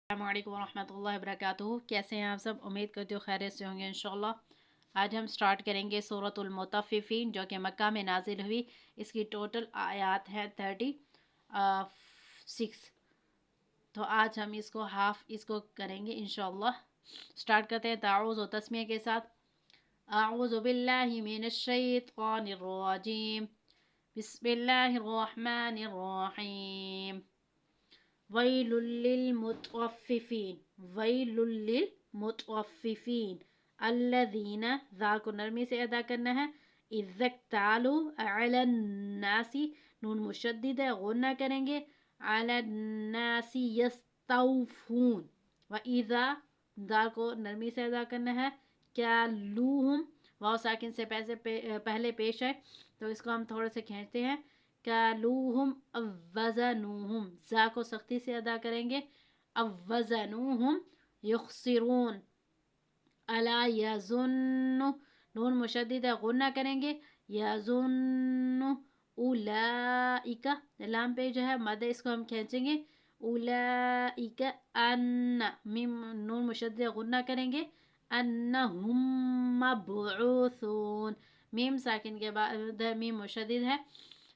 अस्सलामु अलैकुम वरहमतुल्लाहि वबरकातुहू। कैसे हैं आप सब? उम्मीद करती हूँ खैरियत से होंगे इंशाल्लाह। आज हम स्टार्ट करेंगे सूरतुल मुतफ़्फ़िफ़ीन जो कि मक्का में नाजिल हुई। इसकी टोटल आयात है 36। तो आज हम इसको हाफ इसको करेंगे इंशाल्लाह। स्टार्ट करते हैं ताऊज़ व तस्मिया के साथ। अऊज़ु बिल्लाहि मिनश शैतानिर रजीम। बिस्मिल्लाहिर रहमानिर रहीम। वैलुल लिल मुतफ़्फ़िफ़ीन। वैलुल लिल मुतफ़्फ़िफ़ीन अल्लज़ीना, ज़ाल को नरमी से अदा करना है। इज़्ज़क्तालू अलन नासी, नून मुशद्दिद है, गुन्ना करेंगे। अलन नासी यस्तौफून। व इज़ा, ज़ाल को नरमी से अदा करना है। कालूहुम, वाव साकिन से पहले पेश है तो इसको हम थोड़े से खींचते हैं। कालूहुम अव्वज़नूहुम, जा को सख्ती से अदा करेंगे। अव्वज़नूहुम युखसिरून। अला यज़ुन्नु, नून मुशद्दिद है, गुन्ना करेंगे। यज़ुन्नु उलाइका, लाम पे जो है मद इसको हम खींचेंगे। उलाइका अन्ना, मीम नून मुशद्दिद गुन्ना करेंगे। अन्नहुम मबऊसून, मीम साकिन के बाद मीम मुशद्दिद है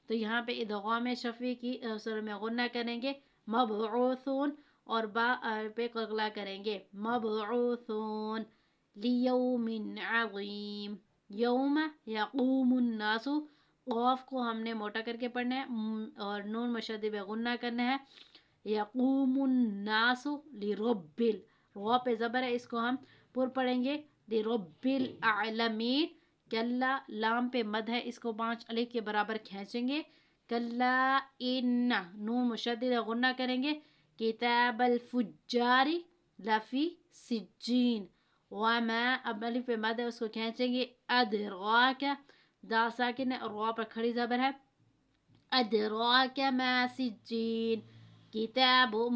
तो यहाँ पे इदगाम शफ़ी की सुर में गुन्ना करेंगे। मबऊसून, और बा पे कगला करेंगे। मबऊसून लियौमिन अज़ीम। यौम यक़ूमुन नासु, क़ाफ को हमने मोटा करके पढ़ना है और नून मुशद्दिद पे गुन्ना करना है। यक़ूमुन नासु लिरब्बिल, रा पे ज़बर है, इसको हम पुर पढ़ेंगे। लिरब्बिल आलमीन। कल्ला, लाम पे मद है, इसको 5 अलिफ के बराबर खींचेंगे। कल्ला इन्ना, नून मुशद्दिद गुन्ना करेंगे। किताबल फुज्जारी लफी सिज्जीन। वमा, अब अलिफ पे मद है, उसको खींचेंगे। अदराका, दाल साकिन है और वा पर खड़ी ज़बर है। अदराका मा सिज्जीन। किताबुम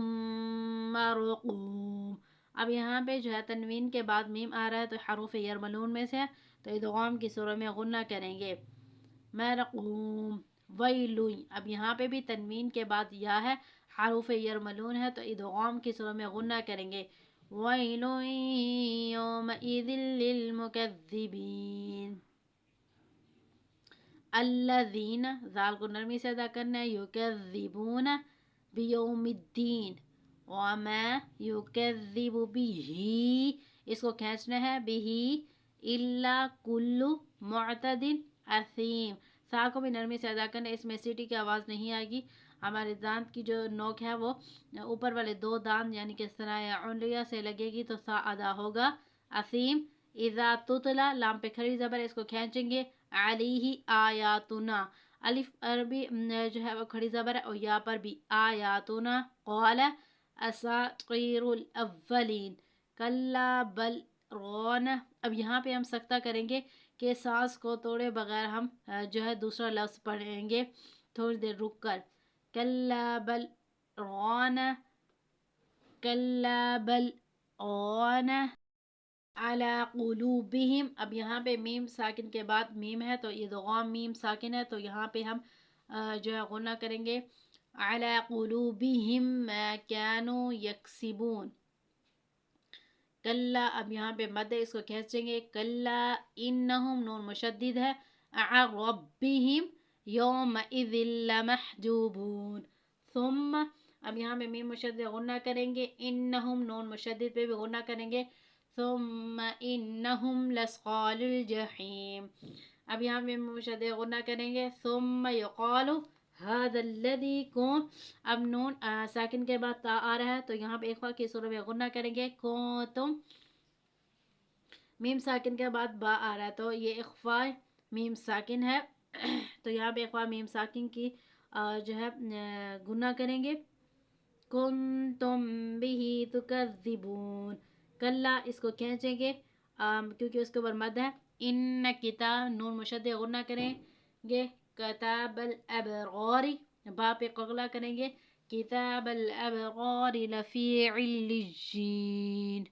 मरक़ूम। अब यहाँ पे जो है तनवीन के बाद मीम आ रहा है तो हरूफ यरमलून में से है तो इदगाम की सूरत में गुन्ना करेंगे। मरक़ूम वैलुन, अब यहाँ पे भी तनवीन के बाद या है, हरूफ यरमलून है तो इदगाम की सूरत में गुन्ना करेंगे। वैलुन यौमइज़िल लिलमुकज़्ज़िबीन। अल्लज़ीना, ज़ाल को नरमी से अदा करना है। युकज़्ज़िबूना बियौमिद्दीन। वमा युकज़्ज़िबु बिही, इसको खींचना है। बिही इल्ला कुल्लु मुअतदिन असीम, सा को भी नरमी से अदा करना है। इसमें सीटी की आवाज़ नहीं आएगी। हमारे दांत की जो नोक है वो ऊपर वाले 2 दांत यानी कि सनाया उंगलिया से लगेगी तो सा अदा होगा। असीम इज़ा तुतला, लाम पे खड़ी ज़बर है, इसको खींचेंगे। अलैहि आयातुना, अलिफ अरबी जो है वो खड़ी ज़बर है और यहाँ पर भी आयातुना। क़ाला असातीरुल अव्वलीन। कल्ला बल रौना, अब यहाँ पे हम सख्ता करेंगे कि सांस को तोड़े बगैर हम जो है दूसरा लफ्ज़ पढ़ेंगे थोड़ी देर रुक कर। कल्ला बल रौना, कल्ला बल रौना अला कुलूबिहिम। अब यहाँ पे मीम साकिन के बाद मीम है तो इदगाम मीम साकिन है तो यहाँ पे हम जो है गुन्ना करेंगे। अला कुलूबिहिम मा कानू यक्सिबून। कल्ला, अब यहाँ पे मद है, इसको खींचेंगे। कल्ला इन्नहुम, नून मुशद्दिद है। अ रब्बिहिम यौमइज़िल लमहजूबून। सुम्मा, अब यहाँ पे मीम मुशद्दिद गुन्ना करेंगे। इन्नहुम, नून मुशद्दिद पे भी गुन्ना करेंगे। सुम्मा इन्नहुम लस्कालुल जहीम, अब यहाँ पे मुशद्दिद गुन्ना करेंगे। सुम्मा युक़ालु हाज़ल्लज़ी को, अब नून साकिन के बाद ता आ रहा है तो यहाँ पे इख्फा की सूरत में गुन्ना करेंगे। को तुम, मीम साकिन के बाद बा आ रहा है तो ये इख्फा मीम साकिन है तो यहाँ पे इख्फा मीम साकिन की जो है गुन्ना करेंगे। कुंतुम बिही तुकज़्ज़िबून। कल्ला, इसको खींचेंगे क्योंकि उसके ऊपर मद है। इन किताब, नून मुशद्दिद गुन्ना करेंगे। किताबल अबरारी, बा पे कगला करेंगे। किताबल अबरारी लफी इल्लिय्यीन।